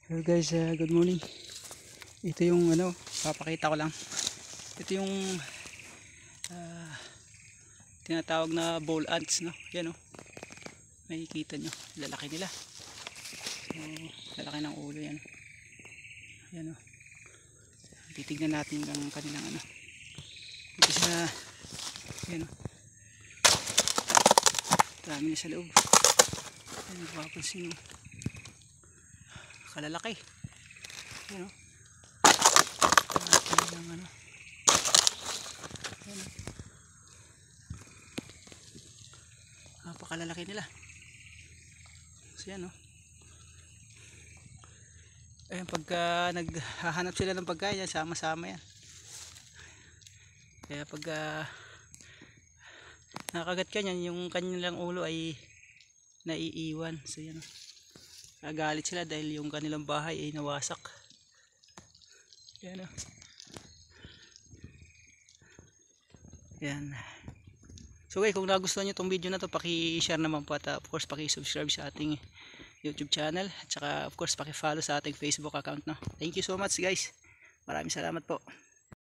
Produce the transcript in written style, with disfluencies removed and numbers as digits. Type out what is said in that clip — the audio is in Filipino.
Hello guys, good morning. Ito yung papakita ko lang. Ito yung ah, tinatawag na ball ants, no? Yan, oh. Makikita nyo, lalaki nila. So, lalaki ng ulo yan. Yan, oh. Titignan natin ang kanilang ito sa, yan, oh. Dami na sa loob. Yan, papansin, oh. Kalalaki. Yan, oh. Yan, napakalalaki nila. So yan, oh. Ayan, pagka naghahanap sila ng pagkain, sama-sama yan. Kaya pagka nakagat ka niyan, yung kanilang ulo ay naiiwan. So yan, oh. Nagalit sila dahil yung kanilang bahay ay nawasak. Yan, oh. Yan. So guys, kung nagustuhan nyo itong video na to, paki-share naman po at of course paki-subscribe sa ating YouTube channel at saka of course paki-follow sa ating Facebook account, no. Thank you so much guys. Maraming salamat po.